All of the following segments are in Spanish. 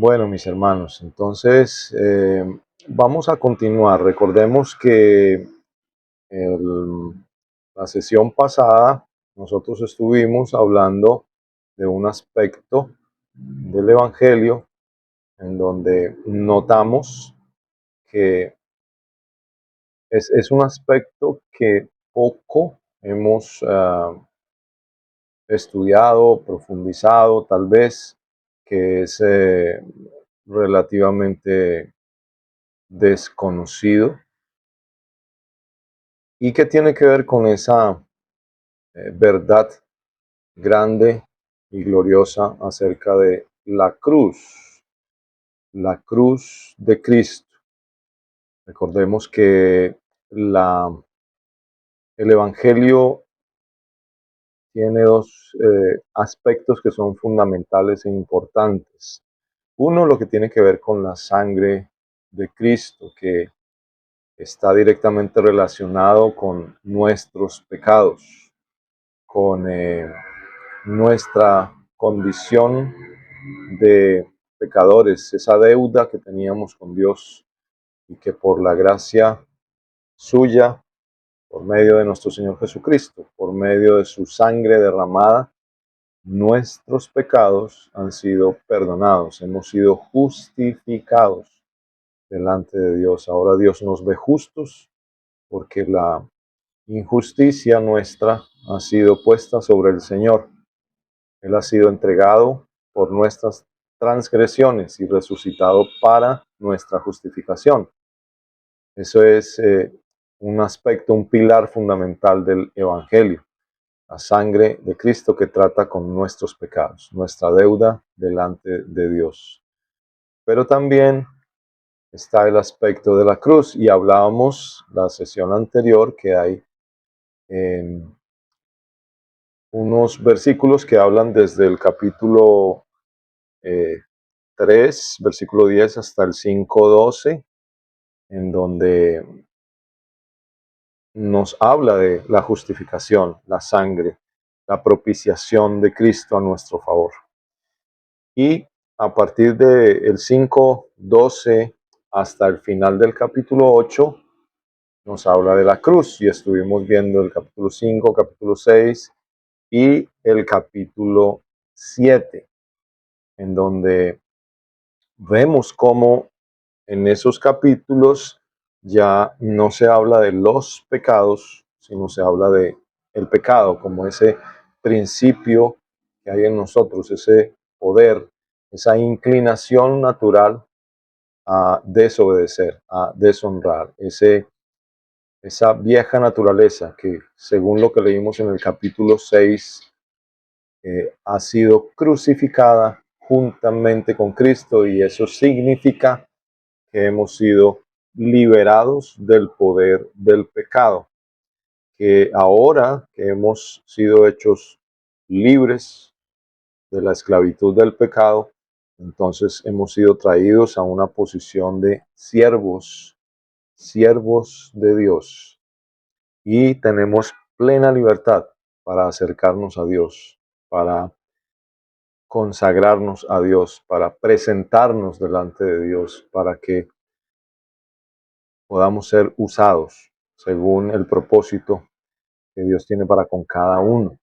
Bueno, mis hermanos, entonces vamos a continuar. Recordemos que el- la sesión pasada nosotros estuvimos hablando de un aspecto del Evangelio en donde notamos que es un aspecto que poco hemos estudiado, profundizado, tal vez, que es relativamente desconocido y que tiene que ver con esa verdad grande y gloriosa acerca de la cruz de Cristo. Recordemos que la, el Evangelio tiene dos aspectos que son fundamentales e importantes. Uno, lo que tiene que ver con la sangre de Cristo, que está directamente relacionado con nuestros pecados, con nuestra condición de pecadores, esa deuda que teníamos con Dios y que por la gracia suya, por medio de nuestro Señor Jesucristo, por medio de su sangre derramada, nuestros pecados han sido perdonados, hemos sido justificados delante de Dios. Ahora Dios nos ve justos porque la injusticia nuestra ha sido puesta sobre el Señor. Él ha sido entregado por nuestras transgresiones y resucitado para nuestra justificación. Eso es un aspecto, un pilar fundamental del Evangelio. La sangre de Cristo que trata con nuestros pecados, nuestra deuda delante de Dios. Pero también está el aspecto de la cruz y hablábamos la sesión anterior que hay unos versículos que hablan desde el capítulo 3, versículo 10 hasta el 5:12, en donde nos habla de la justificación, la sangre, la propiciación de Cristo a nuestro favor. Y a partir del 5:12 hasta el final del capítulo 8, nos habla de la cruz y estuvimos viendo el capítulo 5, capítulo 6 y el capítulo 7, en donde vemos cómo en esos capítulos ya no se habla de los pecados, sino se habla de el pecado como ese principio que hay en nosotros, ese poder, esa inclinación natural a desobedecer, a deshonrar, esa vieja naturaleza que, según lo que leímos en el capítulo 6, ha sido crucificada juntamente con Cristo, y eso significa que hemos sido liberados del poder del pecado, que ahora que hemos sido hechos libres de la esclavitud del pecado, entonces hemos sido traídos a una posición de siervos, siervos de Dios, y tenemos plena libertad para acercarnos a Dios, para consagrarnos a Dios, para presentarnos delante de Dios, para que podamos ser usados según el propósito que Dios tiene para con cada uno.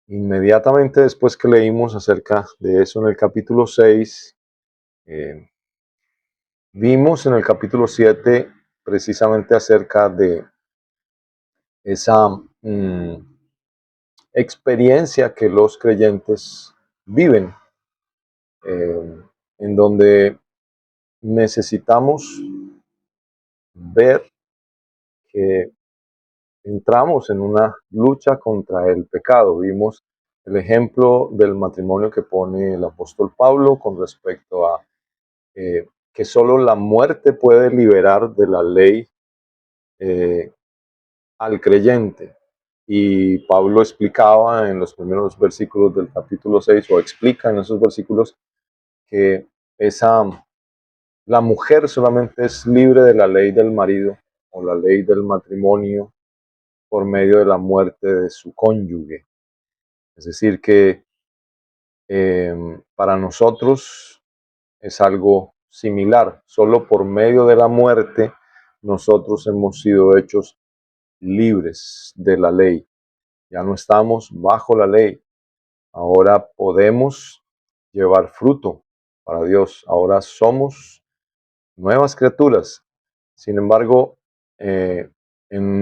Inmediatamente después que leímos acerca de eso en el capítulo 6, eh, vimos en el capítulo 7 precisamente acerca de esa experiencia que los creyentes viven, eh, en donde necesitamos ver que entramos en una lucha contra el pecado. Vimos el ejemplo del matrimonio que pone el apóstol Pablo con respecto a que solo la muerte puede liberar de la ley eh, al creyente. Y Pablo explicaba en los primeros versículos del capítulo 6, o explica en esos versículos, que esa, la mujer solamente es libre de la ley del marido o la ley del matrimonio por medio de la muerte de su cónyuge. Es decir, que para nosotros es algo similar. Solo por medio de la muerte nosotros hemos sido hechos libres de la ley. Ya no estamos bajo la ley. Ahora podemos llevar fruto para Dios. Ahora somos nuevas criaturas. Sin embargo, en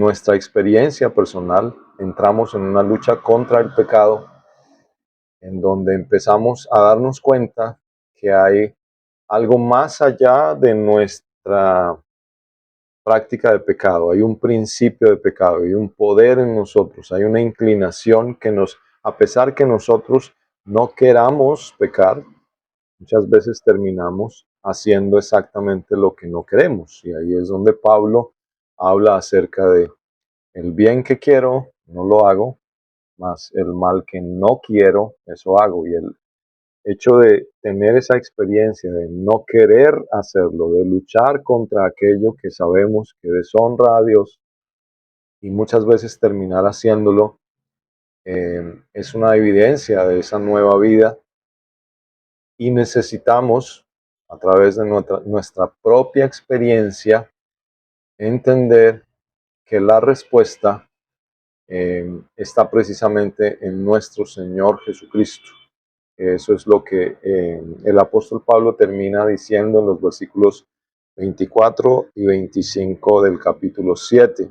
nuestra experiencia personal, entramos en una lucha contra el pecado, en donde empezamos a darnos cuenta que hay algo más allá de nuestra práctica de pecado. Hay un principio de pecado, hay un poder en nosotros, hay una inclinación que a pesar que nosotros no queramos pecar, muchas veces terminamos haciendo exactamente lo que no queremos. Y ahí es donde Pablo habla acerca de el bien que quiero, no lo hago, más el mal que no quiero, eso hago. Y el hecho de tener esa experiencia de no querer hacerlo, de luchar contra aquello que sabemos que deshonra a Dios y muchas veces terminar haciéndolo, es una evidencia de esa nueva vida y necesitamos, a través de nuestra propia experiencia, entender que la respuesta está precisamente en nuestro Señor Jesucristo. Eso es lo que el apóstol Pablo termina diciendo en los versículos 24 y 25 del capítulo 7,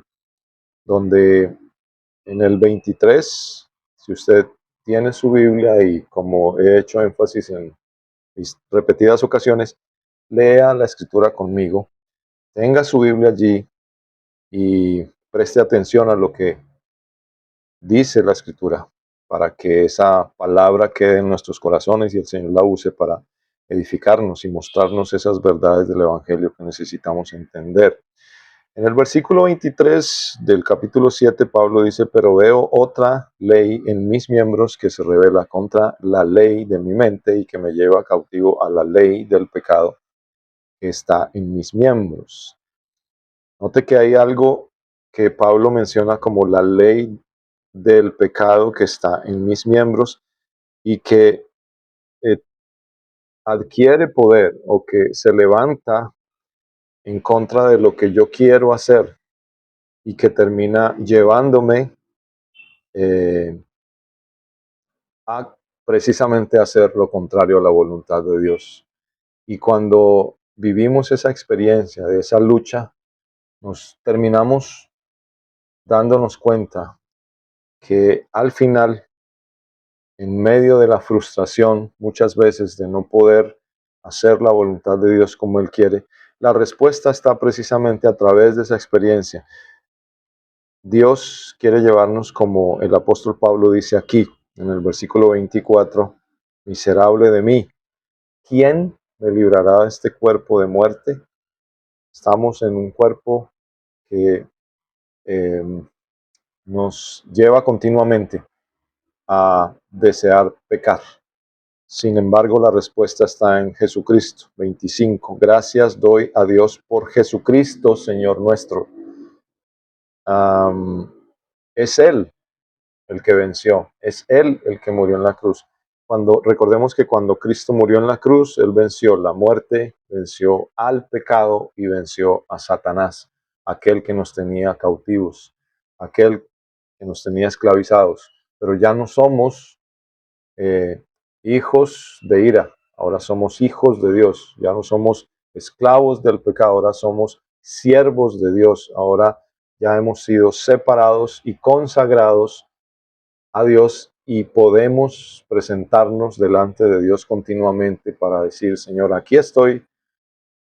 donde en el 23, si usted tiene su Biblia y como he hecho énfasis en repetidas ocasiones, lea la escritura conmigo, tenga su Biblia allí y preste atención a lo que dice la escritura, para que esa palabra quede en nuestros corazones y el Señor la use para edificarnos y mostrarnos esas verdades del Evangelio que necesitamos entender. En el versículo 23 del capítulo 7, Pablo dice, pero veo otra ley en mis miembros que se revela contra la ley de mi mente y que me lleva cautivo a la ley del pecado que está en mis miembros. Note que hay algo que Pablo menciona como la ley del pecado que está en mis miembros y que eh, adquiere poder o que se levanta en contra de lo que yo quiero hacer y que termina llevándome eh, a precisamente hacer lo contrario a la voluntad de Dios. Y cuando vivimos esa experiencia de esa lucha, nos terminamos dándonos cuenta que al final, en medio de la frustración muchas veces de no poder hacer la voluntad de Dios como Él quiere, la respuesta está precisamente a través de esa experiencia. Dios quiere llevarnos, como el apóstol Pablo dice aquí en el versículo 24, miserable de mí, ¿quién me librará de este cuerpo de muerte? Estamos en un cuerpo que eh, nos lleva continuamente a desear pecar. Sin embargo, la respuesta está en Jesucristo. 25. Gracias doy a Dios por Jesucristo, Señor nuestro. Es Él el que venció, es Él el que murió en la cruz. Recordemos que cuando Cristo murió en la cruz, Él venció la muerte, venció al pecado y venció a Satanás, aquel que nos tenía cautivos, aquel que nos tenía esclavizados. Pero ya no somos hijos de ira, ahora somos hijos de Dios, ya no somos esclavos del pecado, ahora somos siervos de Dios, ahora ya hemos sido separados y consagrados a Dios y podemos presentarnos delante de Dios continuamente para decir, Señor, aquí estoy,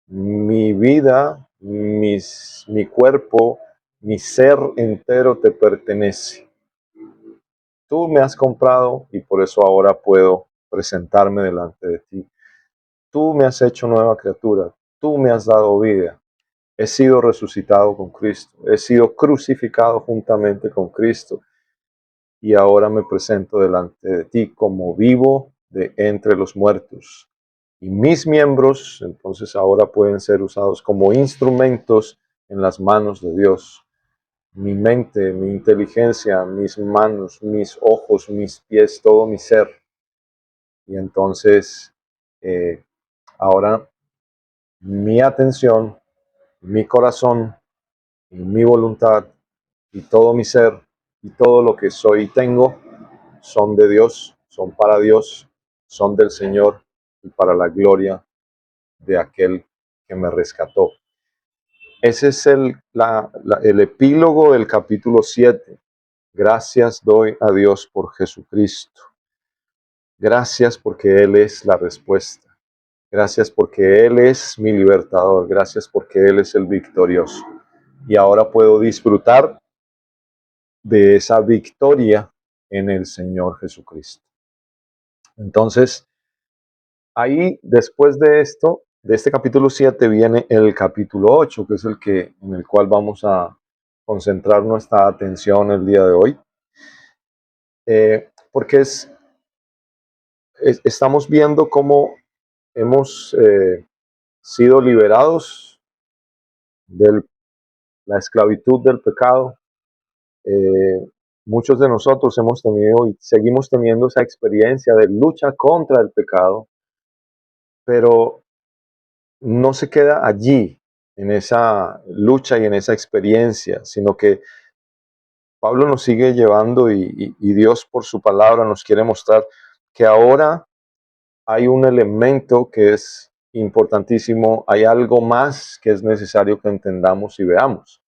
mi vida, mi cuerpo, mi ser entero te pertenece. Tú me has comprado y por eso ahora puedo presentarme delante de ti. Tú me has hecho nueva criatura, tú me has dado vida. He sido resucitado con Cristo, he sido crucificado juntamente con Cristo y ahora me presento delante de ti como vivo de entre los muertos. Y mis miembros entonces ahora pueden ser usados como instrumentos en las manos de Dios. Mi mente, mi inteligencia, mis manos, mis ojos, mis pies, todo mi ser. Y entonces Ahora mi atención, mi corazón y mi voluntad y todo mi ser y todo lo que soy y tengo son de Dios, son para Dios, son del Señor y para la gloria de aquel que me rescató. Ese es el epílogo del capítulo 7. Gracias doy a Dios por Jesucristo. Gracias porque Él es la respuesta. Gracias porque Él es mi libertador. Gracias porque Él es el victorioso. Y ahora puedo disfrutar de esa victoria en el Señor Jesucristo. Entonces, ahí después de esto, de este capítulo 7, viene el capítulo 8, que es en el cual vamos a concentrar nuestra atención el día de hoy. Porque estamos viendo cómo hemos sido liberados de la esclavitud del pecado. Muchos de nosotros hemos tenido y seguimos teniendo esa experiencia de lucha contra el pecado, pero no se queda allí, en esa lucha y en esa experiencia, sino que Pablo nos sigue llevando y Dios por su palabra nos quiere mostrar que ahora hay un elemento que es importantísimo, hay algo más que es necesario que entendamos y veamos.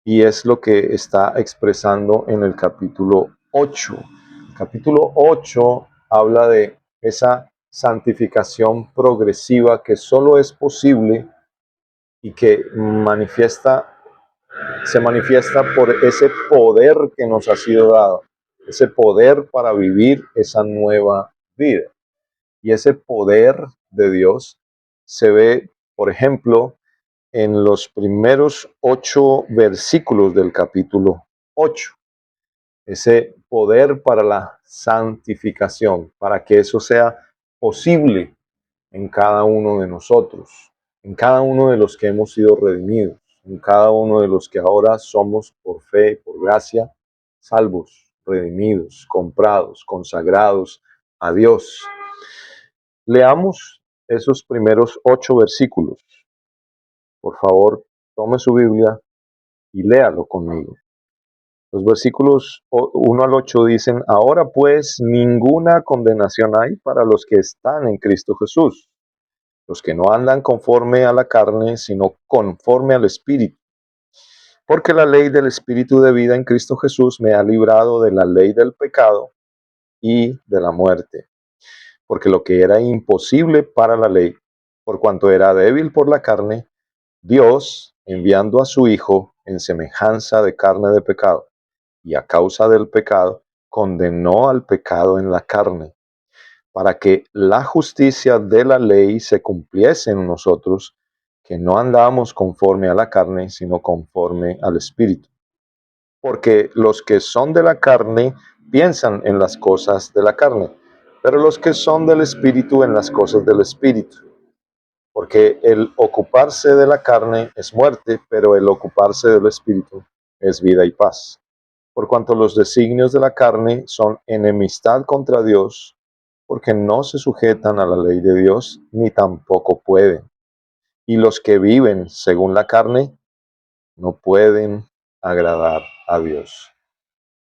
Y es lo que está expresando en el capítulo 8. El capítulo 8 habla de esa santificación progresiva que solo es posible y que se manifiesta por ese poder que nos ha sido dado, ese poder para vivir esa nueva vida. Y ese poder de Dios se ve, por ejemplo, en los primeros 8 versículos del capítulo 8. Ese poder para la santificación, para que eso sea posible en cada uno de nosotros, en cada uno de los que hemos sido redimidos, en cada uno de los que ahora somos por fe y por gracia salvos, redimidos, comprados, consagrados a Dios. Leamos esos primeros 8 versículos. Por favor, tome su Biblia y léalo conmigo. Los versículos 1 al 8 dicen: ahora pues ninguna condenación hay para los que están en Cristo Jesús, los que no andan conforme a la carne, sino conforme al Espíritu. Porque la ley del Espíritu de vida en Cristo Jesús me ha librado de la ley del pecado y de la muerte. Porque lo que era imposible para la ley, por cuanto era débil por la carne, Dios, enviando a su Hijo en semejanza de carne de pecado, y a causa del pecado, condenó al pecado en la carne, para que la justicia de la ley se cumpliese en nosotros, que no andamos conforme a la carne, sino conforme al Espíritu. Porque los que son de la carne piensan en las cosas de la carne, pero los que son del Espíritu en las cosas del Espíritu. Porque el ocuparse de la carne es muerte, pero el ocuparse del Espíritu es vida y paz. Por cuanto los designios de la carne son enemistad contra Dios, porque no se sujetan a la ley de Dios, ni tampoco pueden. Y los que viven según la carne no pueden agradar a Dios.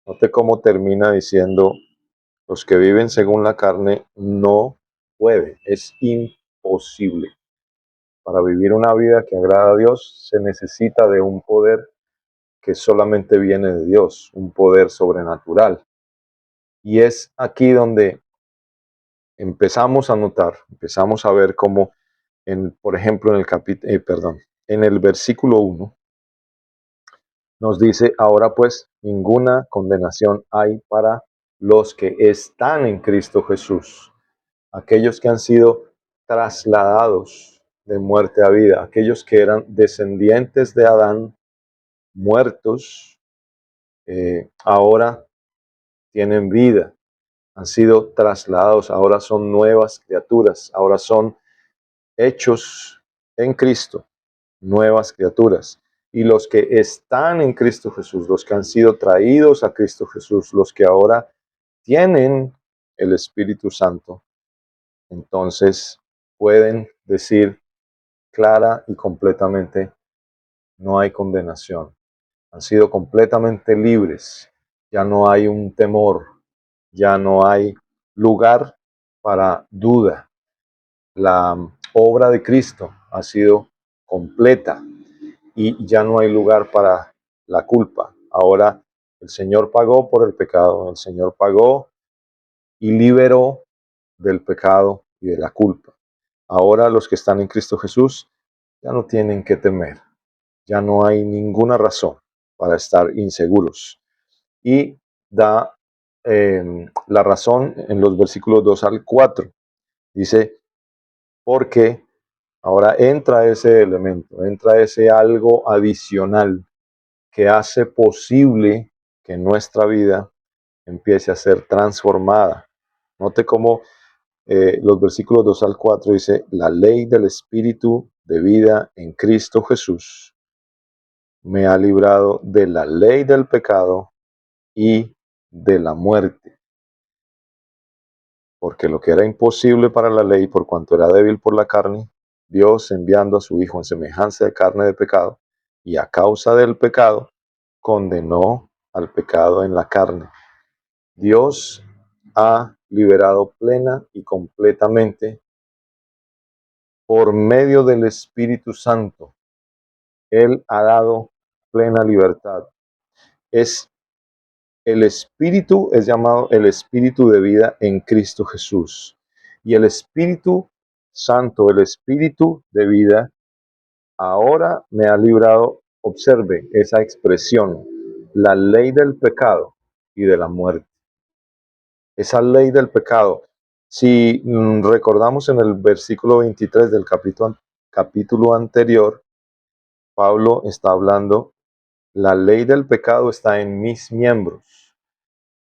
Note cómo termina diciendo: los que viven según la carne no pueden, es imposible. Para vivir una vida que agrada a Dios se necesita de un poder que solamente viene de Dios, un poder sobrenatural. Y es aquí donde empezamos a notar, empezamos a ver cómo, por ejemplo, en el versículo 1, nos dice: ahora pues ninguna condenación hay para los que están en Cristo Jesús, aquellos que han sido trasladados de muerte a vida, aquellos que eran descendientes de Adán, muertos, ahora tienen vida, han sido trasladados, ahora son nuevas criaturas, ahora son hechos en Cristo, nuevas criaturas. Y los que están en Cristo Jesús, los que han sido traídos a Cristo Jesús, los que ahora tienen el Espíritu Santo, entonces pueden decir clara y completamente, no hay condenación. Han sido completamente libres. Ya no hay un temor, ya no hay lugar para duda. La obra de Cristo ha sido completa y ya no hay lugar para la culpa. Ahora el Señor pagó por el pecado, el Señor pagó y liberó del pecado y de la culpa. Ahora los que están en Cristo Jesús ya no tienen que temer, ya no hay ninguna razón para estar inseguros. Y da la razón en los versículos 2 al 4. Dice, porque ahora entra ese elemento, entra ese algo adicional que hace posible que nuestra vida empiece a ser transformada. Note cómo los versículos 2 al 4 dice, la ley del Espíritu de vida en Cristo Jesús me ha librado de la ley del pecado y de la muerte. Porque lo que era imposible para la ley, por cuanto era débil por la carne, Dios enviando a su Hijo en semejanza de carne de pecado, y a causa del pecado, condenó al pecado en la carne. Dios ha liberado plena y completamente por medio del Espíritu Santo. Él ha dado plena libertad. El Espíritu es llamado el Espíritu de vida en Cristo Jesús. Y el Espíritu Santo, el Espíritu de vida, ahora me ha librado, observe esa expresión, la ley del pecado y de la muerte. Esa ley del pecado. Si recordamos en el versículo 23 del capítulo anterior, Pablo está hablando, la ley del pecado está en mis miembros.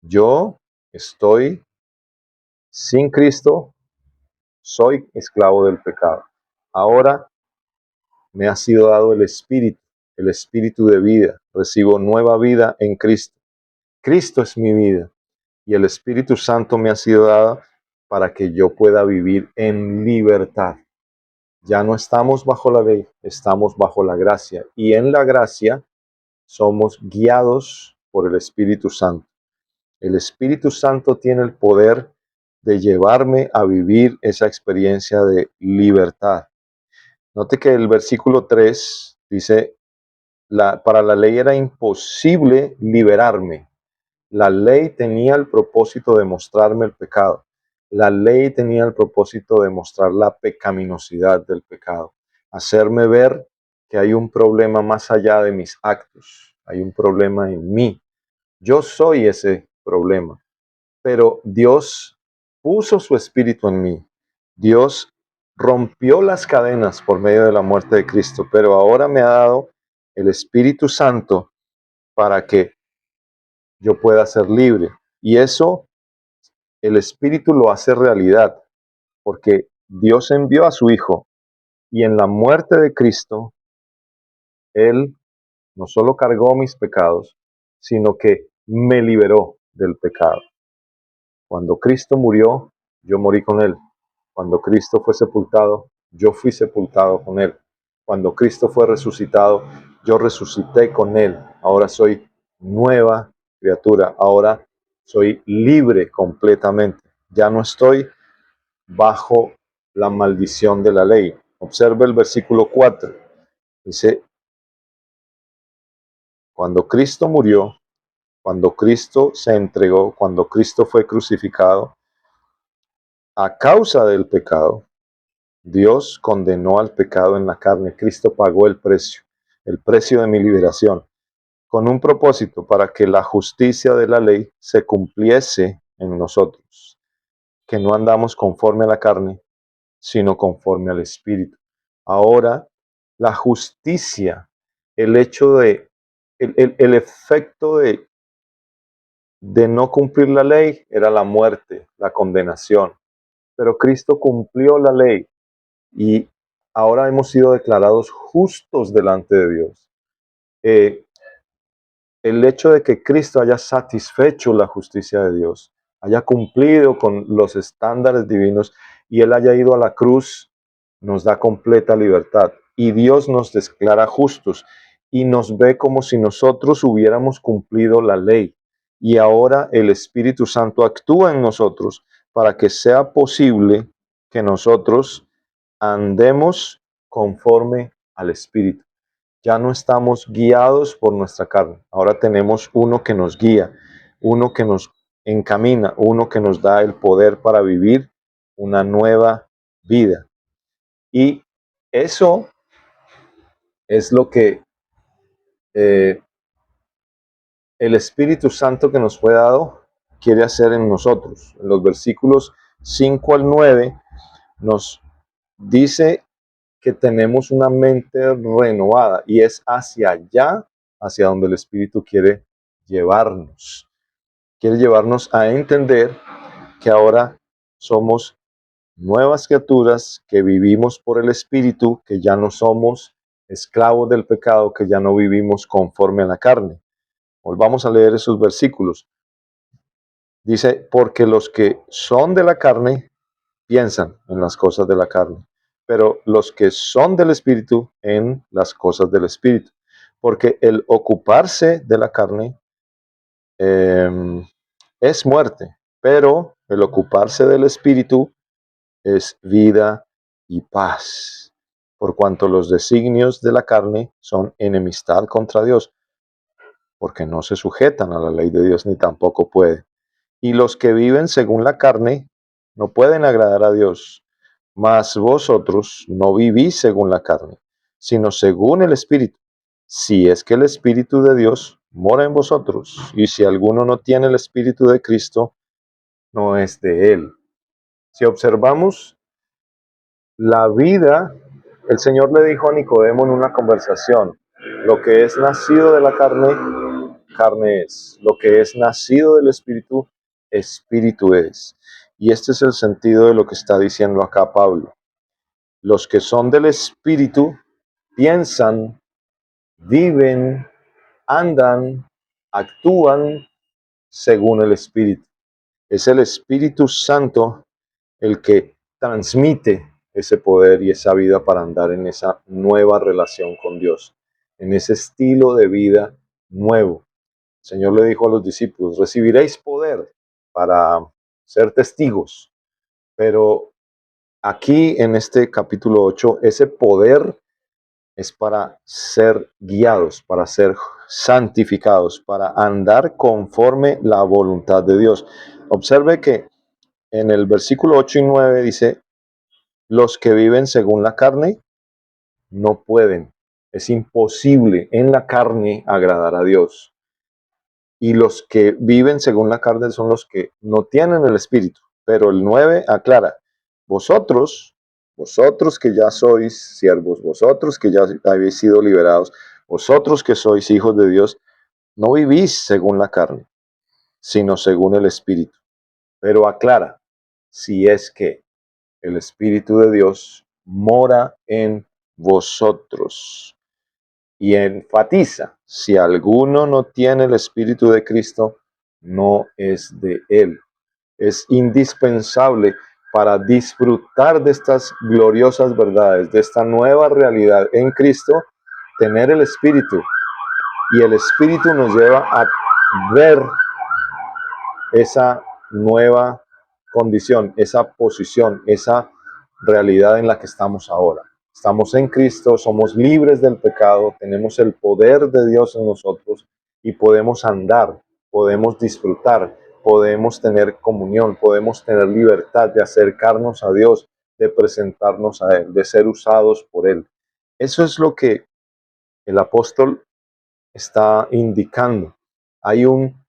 Yo estoy sin Cristo, soy esclavo del pecado. Ahora me ha sido dado el espíritu de vida. Recibo nueva vida en Cristo. Cristo es mi vida y el Espíritu Santo me ha sido dado para que yo pueda vivir en libertad. Ya no estamos bajo la ley, estamos bajo la gracia. Y en la gracia somos guiados por el Espíritu Santo. El Espíritu Santo tiene el poder de llevarme a vivir esa experiencia de libertad. Note que el versículo 3 dice, para la ley era imposible liberarme. La ley tenía el propósito de mostrarme el pecado. La ley tenía el propósito de mostrar la pecaminosidad del pecado. Hacerme ver que hay un problema más allá de mis actos. Hay un problema en mí. Yo soy ese problema. Pero Dios puso su espíritu en mí. Dios rompió las cadenas por medio de la muerte de Cristo, pero ahora me ha dado el Espíritu Santo para que yo pueda ser libre. Y eso el Espíritu lo hace realidad, porque Dios envió a su Hijo y en la muerte de Cristo, Él no solo cargó mis pecados, sino que me liberó del pecado. Cuando Cristo murió, yo morí con Él. Cuando Cristo fue sepultado, yo fui sepultado con Él. Cuando Cristo fue resucitado, yo resucité con Él. Ahora soy nueva criatura. Ahora soy libre completamente. Ya no estoy bajo la maldición de la ley. Observe el versículo 4. Dice, cuando Cristo murió, cuando Cristo se entregó, cuando Cristo fue crucificado, a causa del pecado, Dios condenó al pecado en la carne. Cristo pagó el precio de mi liberación, con un propósito para que la justicia de la ley se cumpliese en nosotros, que no andamos conforme a la carne, sino conforme al Espíritu. Ahora, la justicia, el hecho de, el efecto de no cumplir la ley era la muerte, la condenación. Pero Cristo cumplió la ley y ahora hemos sido declarados justos delante de Dios. El hecho de que Cristo haya satisfecho la justicia de Dios, haya cumplido con los estándares divinos y Él haya ido a la cruz nos da completa libertad y Dios nos declara justos y nos ve como si nosotros hubiéramos cumplido la ley. Y ahora el Espíritu Santo actúa en nosotros para que sea posible que nosotros andemos conforme al Espíritu. Ya no estamos guiados por nuestra carne. Ahora tenemos uno que nos guía, uno que nos encamina, uno que nos da el poder para vivir una nueva vida. Y eso es lo que eh, el Espíritu Santo que nos fue dado quiere hacer en nosotros. En los versículos 5 al 9 nos dice que tenemos una mente renovada y es hacia allá, hacia donde el Espíritu quiere llevarnos. Quiere llevarnos a entender que ahora somos nuevas criaturas, que vivimos por el Espíritu, que ya no somos esclavos del pecado, que ya no vivimos conforme a la carne. Volvamos a leer esos versículos. Dice, porque los que son de la carne piensan en las cosas de la carne, pero los que son del Espíritu en las cosas del Espíritu. Porque el ocuparse de la carne es muerte, pero el ocuparse del Espíritu es vida y paz, por cuanto los designios de la carne son enemistad contra Dios, porque no se sujetan a la ley de Dios ni tampoco puede. Y los que viven según la carne no pueden agradar a Dios. Mas vosotros no vivís según la carne, sino según el Espíritu. Si es que el Espíritu de Dios mora en vosotros, y si alguno no tiene el Espíritu de Cristo, no es de él. Si observamos la vida, el Señor le dijo a Nicodemo en una conversación, lo que es nacido de la carne, carne es. Lo que es nacido del Espíritu, Espíritu es. Y este es el sentido de lo que está diciendo acá Pablo. Los que son del Espíritu piensan, viven, andan, actúan según el Espíritu. Es el Espíritu Santo el que transmite ese poder y esa vida para andar en esa nueva relación con Dios, en ese estilo de vida nuevo. El Señor le dijo a los discípulos, recibiréis poder para ser testigos, pero aquí en este capítulo 8, ese poder es para ser guiados, para ser santificados, para andar conforme la voluntad de Dios. Observe que en el versículo 8 y 9 dice, los que viven según la carne no pueden. Es imposible en la carne agradar a Dios. Y los que viven según la carne son los que no tienen el Espíritu. Pero el 9 aclara, vosotros que ya sois siervos, vosotros que ya habéis sido liberados, vosotros que sois hijos de Dios, no vivís según la carne, sino según el Espíritu. Pero aclara, si es que el Espíritu de Dios mora en vosotros. Y enfatiza, si alguno no tiene el Espíritu de Cristo, no es de él. Es indispensable para disfrutar de estas gloriosas verdades, de esta nueva realidad en Cristo, tener el Espíritu. Y el Espíritu nos lleva a ver esa nueva condición, esa posición, esa realidad en la que estamos ahora. Estamos en Cristo, somos libres del pecado, tenemos el poder de Dios en nosotros y podemos andar, podemos disfrutar, podemos tener comunión, podemos tener libertad de acercarnos a Dios, de presentarnos a Él, de ser usados por Él. Eso es lo que el apóstol está indicando. Hay un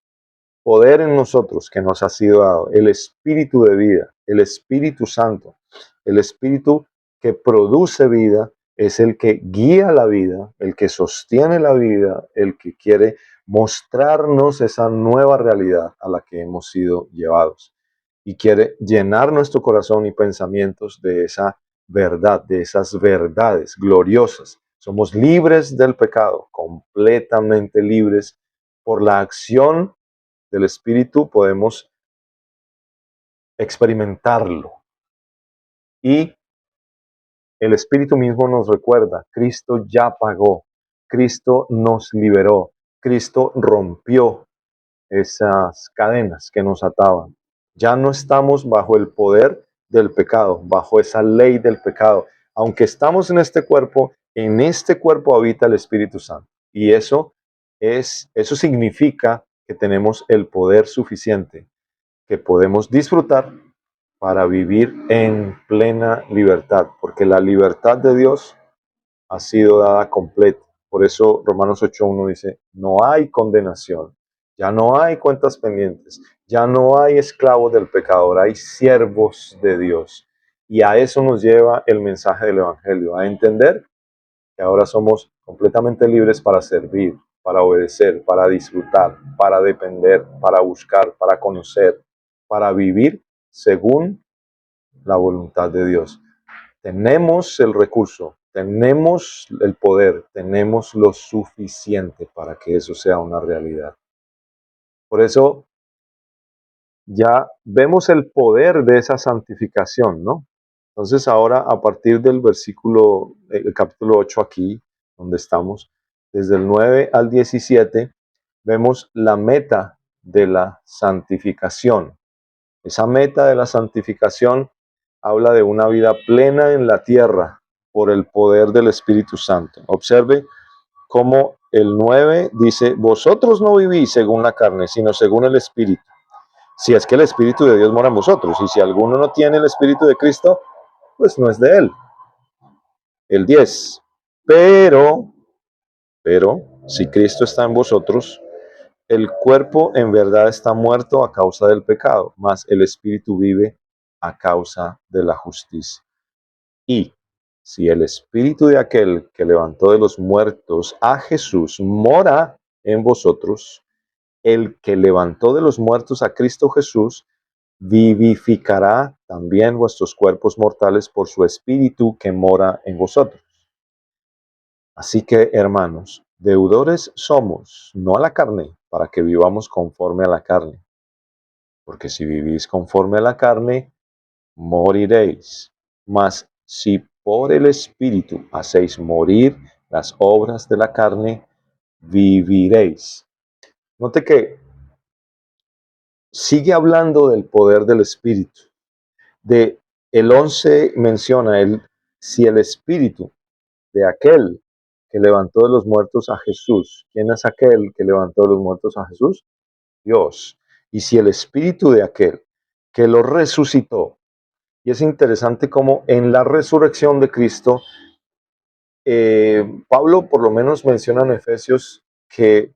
poder en nosotros que nos ha sido dado, el Espíritu de vida, el Espíritu Santo, el Espíritu que produce vida, es el que guía la vida, el que sostiene la vida, el que quiere mostrarnos esa nueva realidad a la que hemos sido llevados y quiere llenar nuestro corazón y pensamientos de esa verdad, de esas verdades gloriosas. Somos libres del pecado, completamente libres por la acción del Espíritu podemos experimentarlo y el Espíritu mismo nos recuerda, Cristo ya pagó, Cristo nos liberó, Cristo rompió esas cadenas que nos ataban. Ya no estamos bajo el poder del pecado, bajo esa ley del pecado. Aunque estamos en este cuerpo habita el Espíritu Santo. Y eso significa que tenemos el poder suficiente, que podemos disfrutar para vivir en plena libertad, porque la libertad de Dios ha sido dada completa. Por eso Romanos 8.1 dice, no hay condenación, ya no hay cuentas pendientes, ya no hay esclavos del pecador, hay siervos de Dios. Y a eso nos lleva el mensaje del Evangelio, a entender que ahora somos completamente libres para servir, para obedecer, para disfrutar, para depender, para buscar, para conocer, para vivir según la voluntad de Dios. Tenemos el recurso, tenemos el poder, tenemos lo suficiente para que eso sea una realidad. Por eso ya vemos el poder de esa santificación, ¿no? Entonces ahora a partir del versículo, el capítulo 8 aquí, donde estamos, desde el 9 al 17, vemos la meta de la santificación. Esa meta de la santificación habla de una vida plena en la tierra por el poder del Espíritu Santo. Observe cómo el 9 dice, vosotros no vivís según la carne, sino según el Espíritu. Si es que el Espíritu de Dios mora en vosotros, y si alguno no tiene el Espíritu de Cristo, pues no es de él. El 10, pero, si Cristo está en vosotros, el cuerpo en verdad está muerto a causa del pecado, mas el Espíritu vive a causa de la justicia. Y si el Espíritu de aquel que levantó de los muertos a Jesús mora en vosotros, el que levantó de los muertos a Cristo Jesús, vivificará también vuestros cuerpos mortales por su Espíritu que mora en vosotros. Así que, hermanos, deudores somos, no a la carne, para que vivamos conforme a la carne. Porque si vivís conforme a la carne, moriréis. Mas si por el Espíritu hacéis morir las obras de la carne, viviréis. Note que sigue hablando del poder del Espíritu. El 11 menciona, si el Espíritu de aquel que levantó de los muertos a Jesús. ¿Quién es aquel que levantó de los muertos a Jesús? Dios. Y si el Espíritu de aquel que lo resucitó, y es interesante cómo en la resurrección de Cristo, Pablo por lo menos menciona en Efesios que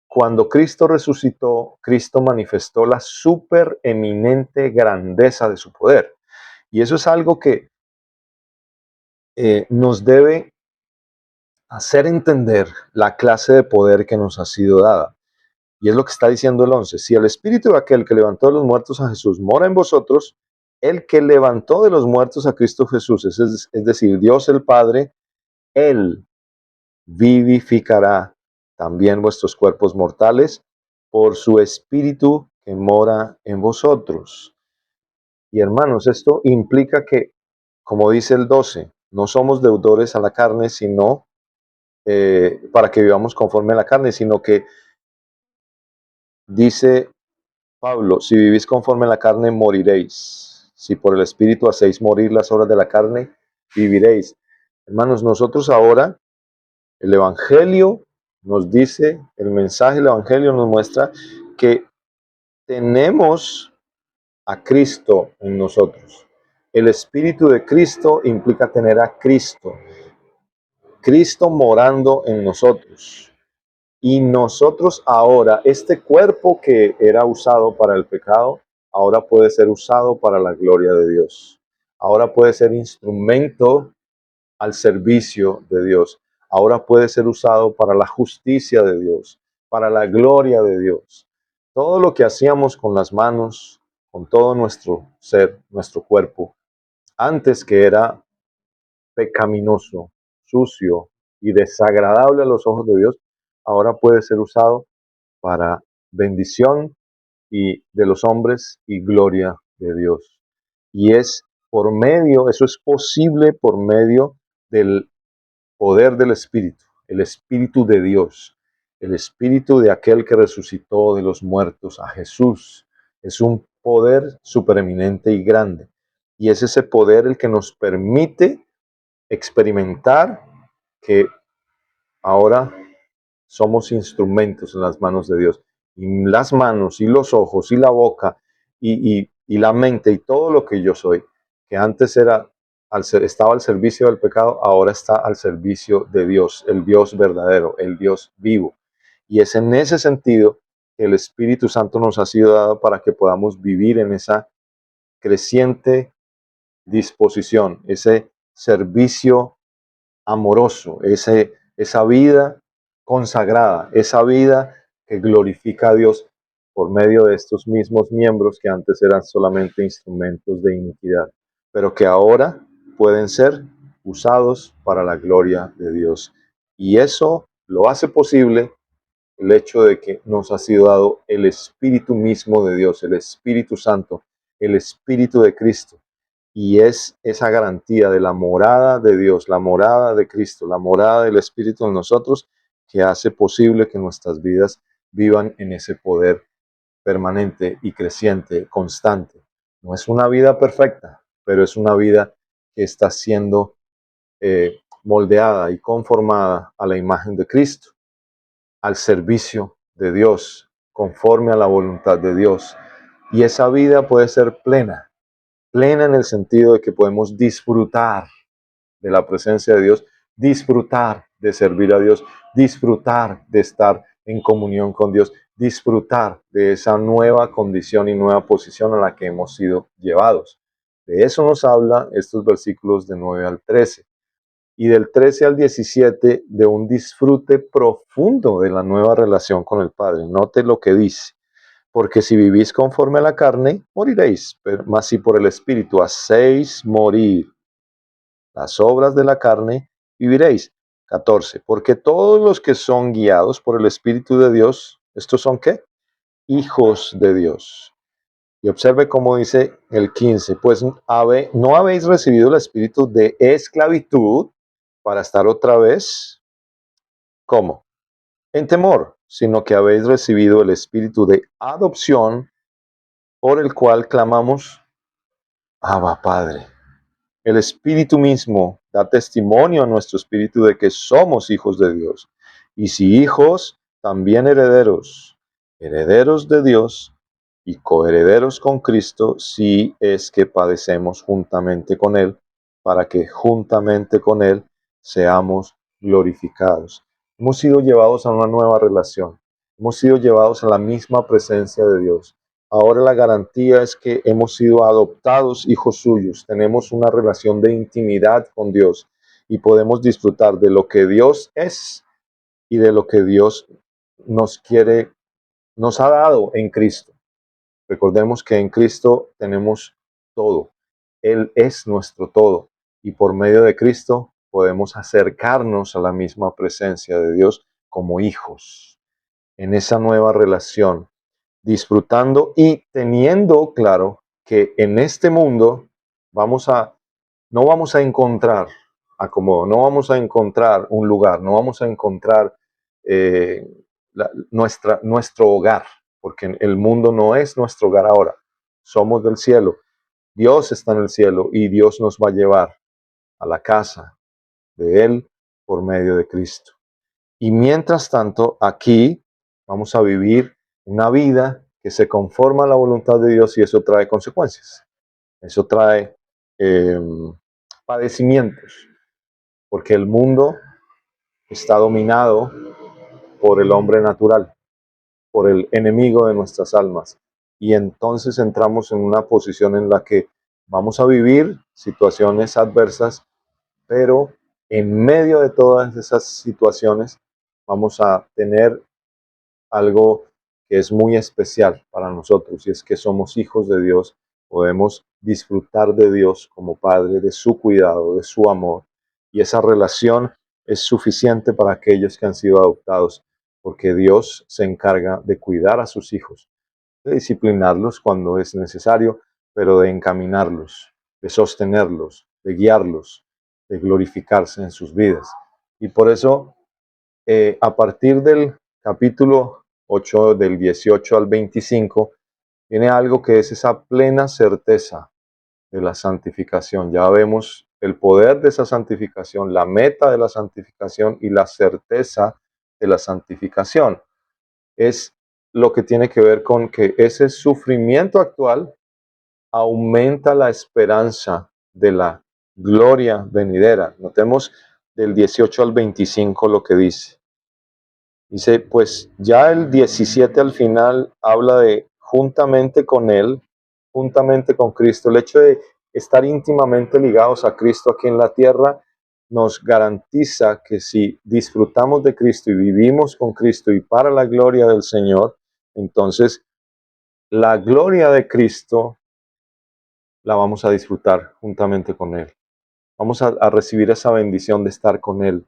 cuando Cristo resucitó, Cristo manifestó la supereminente grandeza de su poder. Y eso es algo que nos debe hacer entender la clase de poder que nos ha sido dada. Y es lo que está diciendo el 11. Si el Espíritu de aquel que levantó de los muertos a Jesús mora en vosotros, el que levantó de los muertos a Cristo Jesús, es decir, Dios el Padre, Él vivificará también vuestros cuerpos mortales por su Espíritu que mora en vosotros. Y hermanos, esto implica que, como dice el 12, no somos deudores a la carne, sino para que vivamos conforme a la carne, sino que dice Pablo, si vivís conforme a la carne, moriréis. Si por el Espíritu hacéis morir las obras de la carne, viviréis. Hermanos, nosotros ahora, el Evangelio nos dice, el mensaje del Evangelio nos muestra que tenemos a Cristo en nosotros. El Espíritu de Cristo implica tener a Cristo. Cristo morando en nosotros. Y nosotros ahora, este cuerpo que era usado para el pecado, ahora puede ser usado para la gloria de Dios. Ahora puede ser instrumento al servicio de Dios. Ahora puede ser usado para la justicia de Dios, para la gloria de Dios. Todo lo que hacíamos con las manos, con todo nuestro ser, nuestro cuerpo, antes que era pecaminoso, sucio y desagradable a los ojos de Dios, ahora puede ser usado para bendición y de los hombres y gloria de Dios. Y es eso es posible por medio del poder del Espíritu, el Espíritu de Dios, el Espíritu de aquel que resucitó de los muertos a Jesús. Es un poder supereminente y grande. Y es ese poder el que nos permite experimentar que ahora somos instrumentos en las manos de Dios. Y las manos y los ojos y la boca y la mente y todo lo que yo soy, que antes estaba al servicio del pecado, ahora está al servicio de Dios, el Dios verdadero, el Dios vivo. Y es en ese sentido que el Espíritu Santo nos ha sido dado para que podamos vivir en esa creciente disposición, ese servicio amoroso, esa vida consagrada, esa vida que glorifica a Dios por medio de estos mismos miembros que antes eran solamente instrumentos de iniquidad, pero que ahora pueden ser usados para la gloria de Dios. Y eso lo hace posible el hecho de que nos ha sido dado el Espíritu mismo de Dios, el Espíritu Santo, el Espíritu de Cristo. Y es esa garantía de la morada de Dios, la morada de Cristo, la morada del Espíritu en nosotros, que hace posible que nuestras vidas vivan en ese poder permanente y creciente, constante. No es una vida perfecta, pero es una vida que está siendo moldeada y conformada a la imagen de Cristo, al servicio de Dios, conforme a la voluntad de Dios. Y esa vida puede ser plena, plena en el sentido de que podemos disfrutar de la presencia de Dios, disfrutar de servir a Dios, disfrutar de estar en comunión con Dios, disfrutar de esa nueva condición y nueva posición a la que hemos sido llevados. De eso nos habla estos versículos de 9 al 13 y del 13 al 17 de un disfrute profundo de la nueva relación con el Padre. Note lo que dice. Porque si vivís conforme a la carne, moriréis, pero mas si por el Espíritu hacéis morir las obras de la carne, viviréis. 14. Porque todos los que son guiados por el Espíritu de Dios, ¿estos son qué? Hijos de Dios. Y observe cómo dice el 15, pues no habéis recibido el espíritu de esclavitud para estar otra vez, ¿cómo? En temor, sino que habéis recibido el espíritu de adopción por el cual clamamos, Abba Padre. El Espíritu mismo da testimonio a nuestro espíritu de que somos hijos de Dios. Y si hijos, también herederos, herederos de Dios y coherederos con Cristo, si es que padecemos juntamente con Él, para que juntamente con Él seamos glorificados. Hemos sido llevados a una nueva relación. Hemos sido llevados a la misma presencia de Dios. Ahora la garantía es que hemos sido adoptados hijos suyos, tenemos una relación de intimidad con Dios y podemos disfrutar de lo que Dios es y de lo que Dios nos ha dado en Cristo. Recordemos que en Cristo tenemos todo. Él es nuestro todo y por medio de Cristo podemos acercarnos a la misma presencia de Dios como hijos en esa nueva relación, disfrutando y teniendo claro que en este mundo no vamos a encontrar acomodo, no vamos a encontrar un lugar, no vamos a encontrar eh, nuestro hogar, porque el mundo no es nuestro hogar ahora, somos del cielo, Dios está en el cielo y Dios nos va a llevar a la casa de Él por medio de Cristo. Y mientras tanto, aquí vamos a vivir una vida que se conforma a la voluntad de Dios y eso trae consecuencias. Eso trae eh, padecimientos, porque el mundo está dominado por el hombre natural, por el enemigo de nuestras almas. Y entonces entramos en una posición en la que vamos a vivir situaciones adversas, pero en medio de todas esas situaciones vamos a tener algo que es muy especial para nosotros y es que somos hijos de Dios, podemos disfrutar de Dios como Padre, de su cuidado, de su amor y esa relación es suficiente para aquellos que han sido adoptados porque Dios se encarga de cuidar a sus hijos, de disciplinarlos cuando es necesario, pero de encaminarlos de sostenerlos, de guiarlos, de glorificarse en sus vidas. Y por eso, a partir del capítulo 8, del 18 al 25, tiene algo que es esa plena certeza de la santificación. Ya vemos el poder de esa santificación, la meta de la santificación y la certeza de la santificación. Es lo que tiene que ver con que ese sufrimiento actual aumenta la esperanza de la gloria venidera. Notemos del 18 al 25 lo que dice. Dice, pues ya el 17 al final habla de juntamente con Él, juntamente con Cristo. El hecho de estar íntimamente ligados a Cristo aquí en la tierra nos garantiza que si disfrutamos de Cristo y vivimos con Cristo y para la gloria del Señor, entonces la gloria de Cristo la vamos a disfrutar juntamente con Él. Vamos a recibir esa bendición de estar con Él,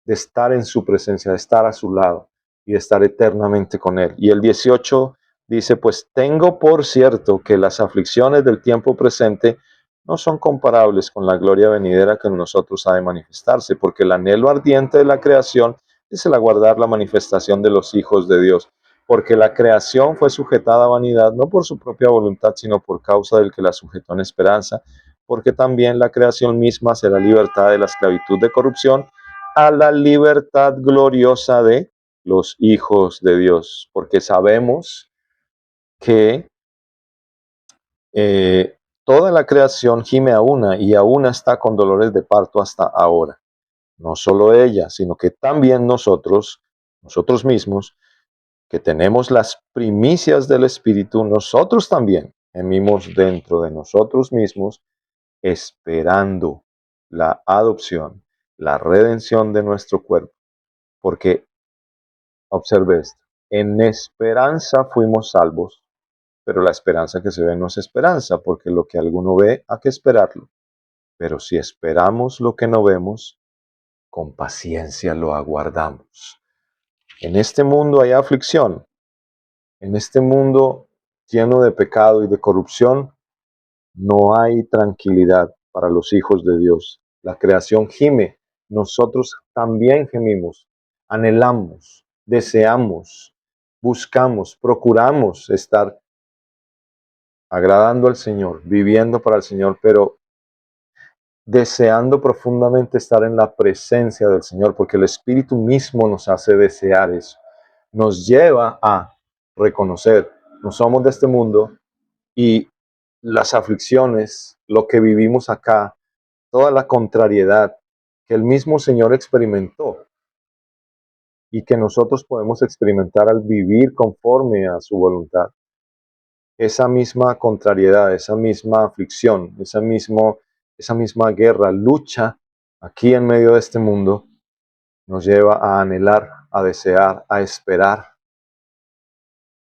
de estar en su presencia, de estar a su lado y de estar eternamente con Él. Y el 18 dice, pues tengo por cierto que las aflicciones del tiempo presente no son comparables con la gloria venidera que en nosotros ha de manifestarse, porque el anhelo ardiente de la creación es el aguardar la manifestación de los hijos de Dios. Porque la creación fue sujetada a vanidad, no por su propia voluntad, sino por causa del que la sujetó en esperanza, porque también la creación misma será libertada de la esclavitud de corrupción a la libertad gloriosa de los hijos de Dios, porque sabemos que toda la creación gime a una y a una está con dolores de parto hasta ahora. No solo ella, sino que también nosotros mismos, que tenemos las primicias del Espíritu, nosotros también gemimos dentro de nosotros mismos, esperando la adopción, la redención de nuestro cuerpo. Porque, observe esto, en esperanza fuimos salvos, pero la esperanza que se ve no es esperanza, porque lo que alguno ve hay que esperarlo. Pero si esperamos lo que no vemos, con paciencia lo aguardamos. En este mundo hay aflicción, en este mundo lleno de pecado y de corrupción, no hay tranquilidad para los hijos de Dios. La creación gime, nosotros también gemimos, anhelamos, deseamos, buscamos, procuramos estar agradando al Señor, viviendo para el Señor, pero deseando profundamente estar en la presencia del Señor, porque el Espíritu mismo nos hace desear eso. Nos lleva a reconocer, no somos de este mundo y las aflicciones, lo que vivimos acá, toda la contrariedad que el mismo Señor experimentó y que nosotros podemos experimentar al vivir conforme a su voluntad. Esa misma contrariedad, esa misma aflicción, esa misma guerra, lucha aquí en medio de este mundo, nos lleva a anhelar, a desear, a esperar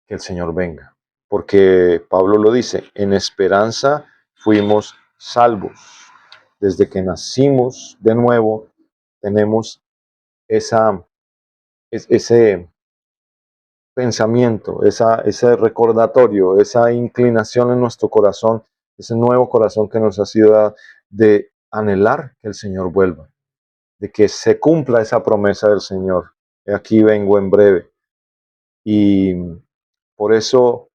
que el Señor venga. Porque Pablo lo dice, en esperanza fuimos salvos. Desde que nacimos de nuevo, tenemos ese pensamiento, ese recordatorio, esa inclinación en nuestro corazón, ese nuevo corazón que nos ha sido dado de anhelar que el Señor vuelva, de que se cumpla esa promesa del Señor. Aquí vengo en breve. Y por eso,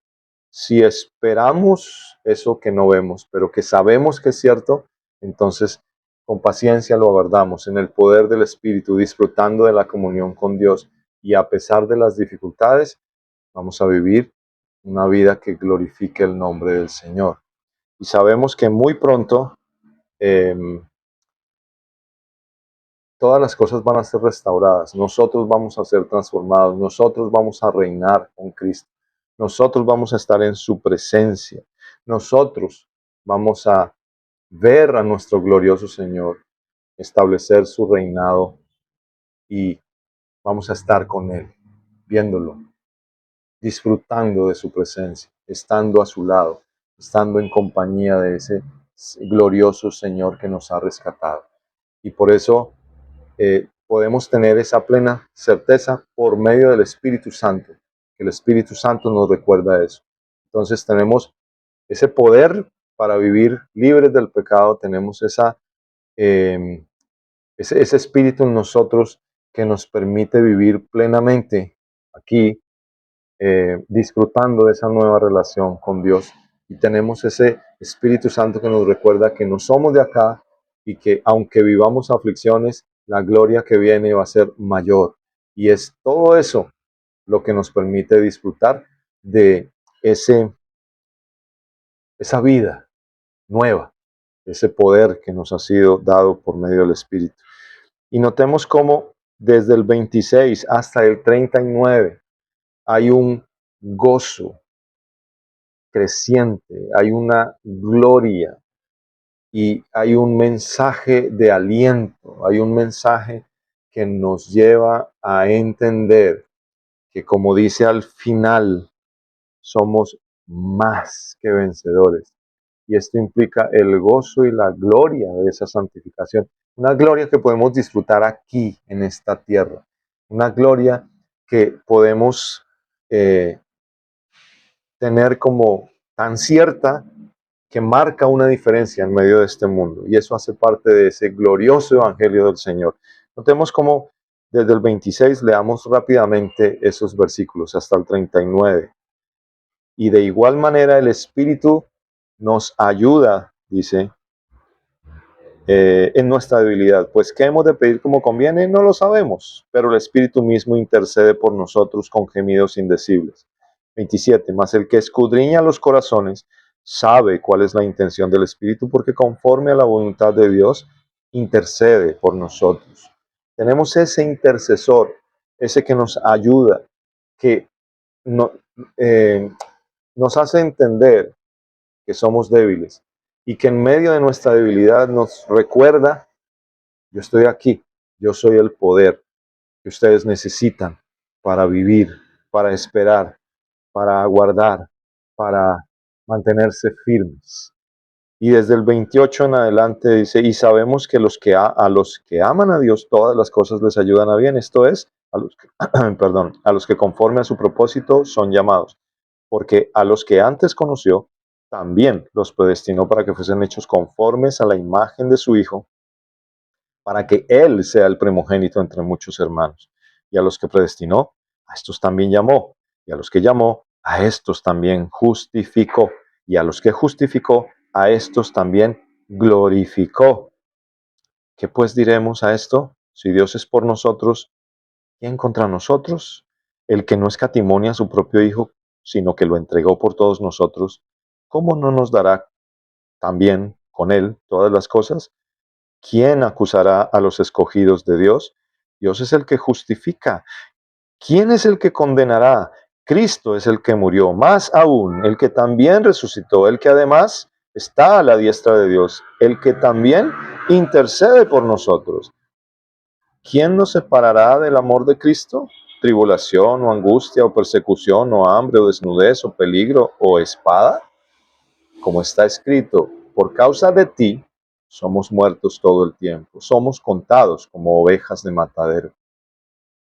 si esperamos eso que no vemos, pero que sabemos que es cierto, entonces con paciencia lo aguardamos en el poder del Espíritu, disfrutando de la comunión con Dios. Y a pesar de las dificultades, vamos a vivir una vida que glorifique el nombre del Señor. Y sabemos que muy pronto eh, todas las cosas van a ser restauradas. Nosotros vamos a ser transformados. Nosotros vamos a reinar con Cristo. Nosotros vamos a estar en su presencia. Nosotros vamos a ver a nuestro glorioso Señor establecer su reinado y vamos a estar con Él, viéndolo, disfrutando de su presencia, estando a su lado, estando en compañía de ese glorioso Señor que nos ha rescatado. Y por eso podemos tener esa plena certeza por medio del Espíritu Santo, que el Espíritu Santo nos recuerda eso. Entonces tenemos ese poder para vivir libres del pecado, tenemos eh, ese espíritu en nosotros que nos permite vivir plenamente aquí, disfrutando de esa nueva relación con Dios. Y tenemos ese Espíritu Santo que nos recuerda que no somos de acá y que aunque vivamos aflicciones, la gloria que viene va a ser mayor. Y es todo eso lo que nos permite disfrutar de ese, esa vida nueva, ese poder que nos ha sido dado por medio del Espíritu. Y notemos cómo desde el 26 hasta el 39 hay un gozo creciente, hay una gloria y hay un mensaje de aliento, hay un mensaje que nos lleva a entender que, como dice al final, somos más que vencedores. Y esto implica el gozo y la gloria de esa santificación. Una gloria que podemos disfrutar aquí, en esta tierra. Una gloria que podemos tener como tan cierta que marca una diferencia en medio de este mundo. Y eso hace parte de ese glorioso evangelio del Señor. Notemos cómo desde el 26 leamos rápidamente esos versículos hasta el 39. Y de igual manera el Espíritu nos ayuda, dice, en nuestra debilidad. Pues ¿qué hemos de pedir como conviene? No lo sabemos, pero el Espíritu mismo intercede por nosotros con gemidos indecibles. 27. Mas el que escudriña los corazones sabe cuál es la intención del Espíritu, porque conforme a la voluntad de Dios intercede por nosotros. Tenemos ese intercesor, ese que nos ayuda, que no, eh, nos hace entender que somos débiles y que en medio de nuestra debilidad nos recuerda: yo estoy aquí, yo soy el poder que ustedes necesitan para vivir, para esperar, para aguardar, para mantenerse firmes. Y desde el 28 en adelante dice: y sabemos que a los que aman a Dios todas las cosas les ayudan a bien, esto es, a los que, perdón, a los que conforme a su propósito son llamados, porque a los que antes conoció, también los predestinó para que fuesen hechos conformes a la imagen de su Hijo, para que Él sea el primogénito entre muchos hermanos. Y a los que predestinó, a estos también llamó. Y a los que llamó, a estos también justificó. Y a los que justificó, a estos también glorificó. ¿Qué pues diremos a esto? Si Dios es por nosotros, ¿quién contra nosotros? El que no escatimó a su propio Hijo, sino que lo entregó por todos nosotros, ¿cómo no nos dará también con Él todas las cosas? ¿Quién acusará a los escogidos de Dios? Dios es el que justifica. ¿Quién es el que condenará? Cristo es el que murió, más aún, el que también resucitó, el que además está a la diestra de Dios, el que también intercede por nosotros. ¿Quién nos separará del amor de Cristo? ¿Tribulación o angustia o persecución o hambre o desnudez o peligro o espada? Como está escrito: por causa de ti somos muertos todo el tiempo, somos contados como ovejas de matadero.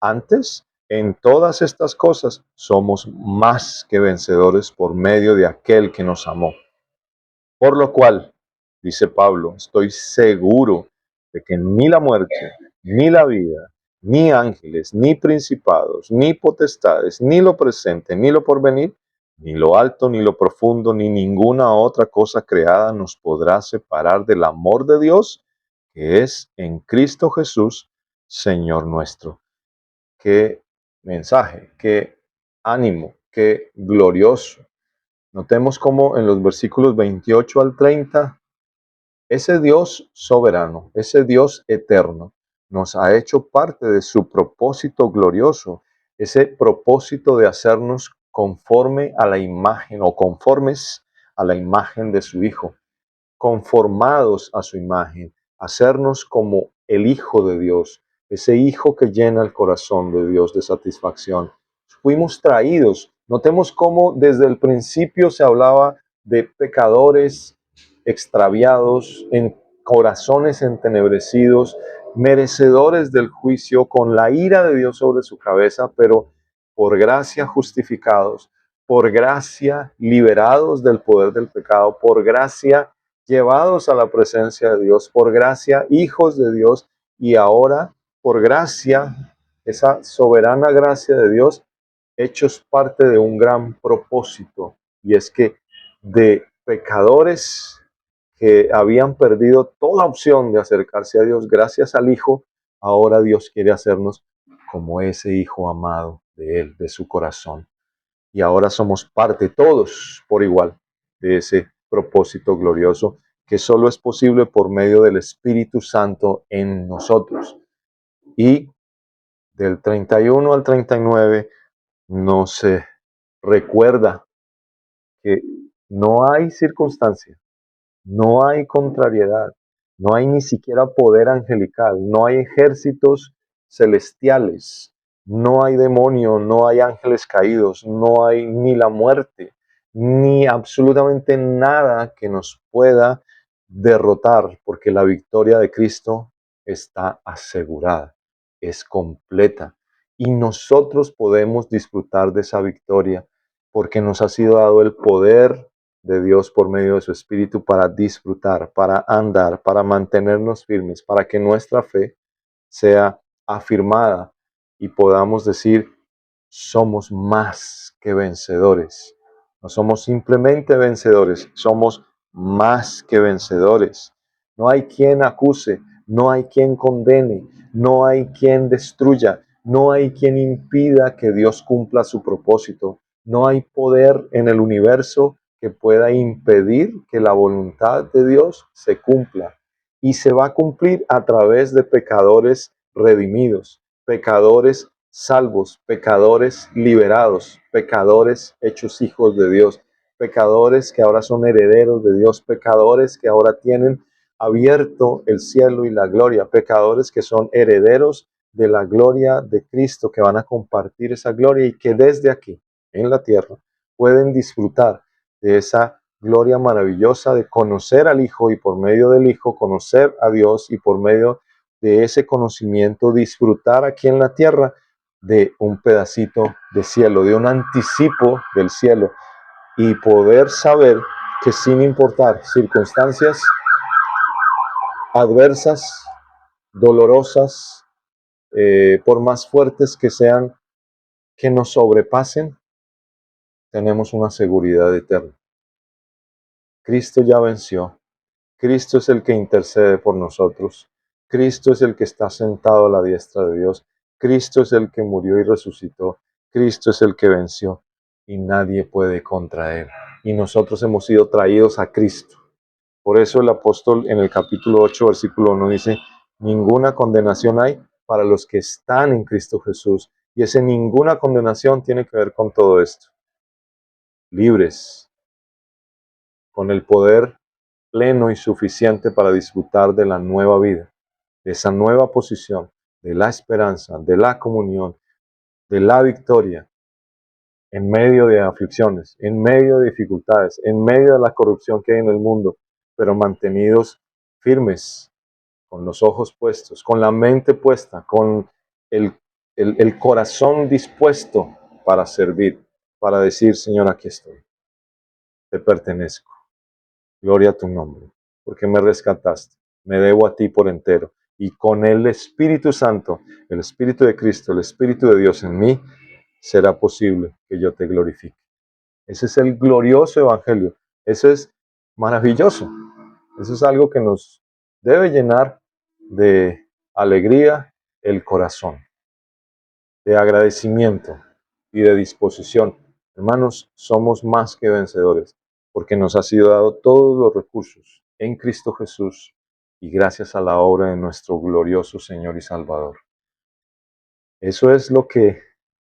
Antes, en todas estas cosas, somos más que vencedores por medio de aquel que nos amó. Por lo cual, dice Pablo, estoy seguro de que ni la muerte, ni la vida, ni ángeles, ni principados, ni potestades, ni lo presente, ni lo porvenir, ni lo alto, ni lo profundo, ni ninguna otra cosa creada nos podrá separar del amor de Dios, que es en Cristo Jesús, Señor nuestro. Qué mensaje, qué ánimo, qué glorioso. Notemos cómo en los versículos 28 al 30, ese Dios soberano, ese Dios eterno, nos ha hecho parte de su propósito glorioso, ese propósito de hacernos conforme a la imagen o conformes a la imagen de su Hijo, conformados a su imagen, hacernos como el Hijo de Dios, ese Hijo que llena el corazón de Dios de satisfacción. Fuimos traídos. Notemos cómo desde el principio se hablaba de pecadores extraviados, en corazones entenebrecidos, merecedores del juicio, con la ira de Dios sobre su cabeza, pero por gracia justificados, por gracia liberados del poder del pecado, por gracia llevados a la presencia de Dios, por gracia hijos de Dios, y ahora por gracia, esa soberana gracia de Dios, hechos parte de un gran propósito, y es que de pecadores que habían perdido toda opción de acercarse a Dios gracias al Hijo, ahora Dios quiere hacernos como ese Hijo amado de Él, de su corazón. Y ahora somos parte todos por igual de ese propósito glorioso que solo es posible por medio del Espíritu Santo en nosotros. Y del 31 al 39 nos recuerda que no hay circunstancia, no hay contrariedad, no hay ni siquiera poder angelical, no hay ejércitos celestiales, no hay demonio, no hay ángeles caídos, no hay ni la muerte, ni absolutamente nada que nos pueda derrotar, porque la victoria de Cristo está asegurada, es completa. Y nosotros podemos disfrutar de esa victoria porque nos ha sido dado el poder de Dios por medio de su Espíritu para disfrutar, para andar, para mantenernos firmes, para que nuestra fe sea afirmada y podamos decir, somos más que vencedores. No somos simplemente vencedores, somos más que vencedores. No hay quien acuse, no hay quien condene, no hay quien destruya, no hay quien impida que Dios cumpla su propósito. No hay poder en el universo que pueda impedir que la voluntad de Dios se cumpla. Y se va a cumplir a través de pecadores redimidos, pecadores salvos, pecadores liberados, pecadores hechos hijos de Dios, pecadores que ahora son herederos de Dios, pecadores que ahora tienen abierto el cielo y la gloria, pecadores que son herederos de la gloria de Cristo, que van a compartir esa gloria y que desde aquí, en la tierra, pueden disfrutar de esa gloria maravillosa de conocer al Hijo y por medio del Hijo conocer a Dios y por medio de ese conocimiento disfrutar aquí en la tierra de un pedacito de cielo, de un anticipo del cielo y poder saber que sin importar circunstancias adversas, dolorosas, por más fuertes que sean, que nos sobrepasen, tenemos una seguridad eterna. Cristo ya venció. Cristo es el que intercede por nosotros. Cristo es el que está sentado a la diestra de Dios. Cristo es el que murió y resucitó. Cristo es el que venció y nadie puede contra él. Y nosotros hemos sido traídos a Cristo. Por eso el apóstol en el capítulo 8, versículo 1 dice, ninguna condenación hay para los que están en Cristo Jesús. Y ese ninguna condenación tiene que ver con todo esto. Libres, con el poder pleno y suficiente para disfrutar de la nueva vida, de esa nueva posición, de la esperanza, de la comunión, de la victoria, en medio de aflicciones, en medio de dificultades, en medio de la corrupción que hay en el mundo, pero mantenidos firmes, con los ojos puestos, con la mente puesta, con el corazón dispuesto para servir, para decir, Señor, aquí estoy, te pertenezco. Gloria a tu nombre, porque me rescataste, me debo a ti por entero. Y con el Espíritu Santo, el Espíritu de Cristo, el Espíritu de Dios en mí, será posible que yo te glorifique. Ese es el glorioso Evangelio. Eso es maravilloso. Eso es algo que nos debe llenar de alegría el corazón, de agradecimiento y de disposición. Hermanos, somos más que vencedores, porque nos ha sido dado todos los recursos en Cristo Jesús y gracias a la obra de nuestro glorioso Señor y Salvador. Eso es lo que,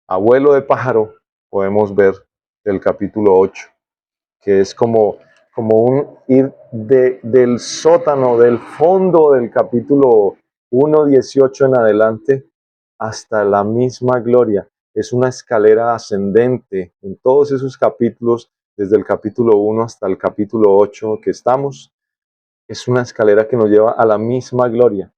abuelo de pájaro, podemos ver del capítulo 8, que es como un ir del sótano, del fondo del capítulo 1:18 en adelante, hasta la misma gloria. Es una escalera ascendente en todos esos capítulos, desde el capítulo 1 hasta el capítulo 8 que estamos. Es una escalera que nos lleva a la misma gloria,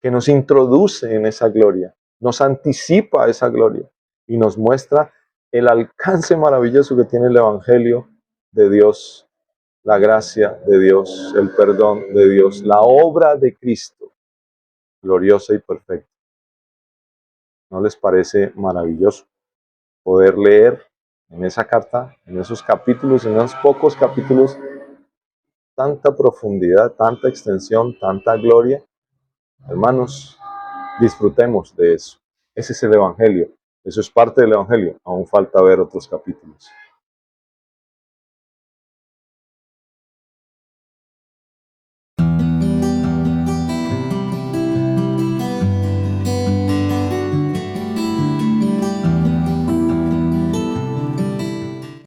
que nos introduce en esa gloria, nos anticipa a esa gloria y nos muestra el alcance maravilloso que tiene el Evangelio de Dios, la gracia de Dios, el perdón de Dios, la obra de Cristo, gloriosa y perfecta. ¿No les parece maravilloso poder leer en esa carta, en esos capítulos, en esos pocos capítulos, tanta profundidad, tanta extensión, tanta gloria? Hermanos, disfrutemos de eso. Ese es el Evangelio. Eso es parte del Evangelio. Aún falta ver otros capítulos.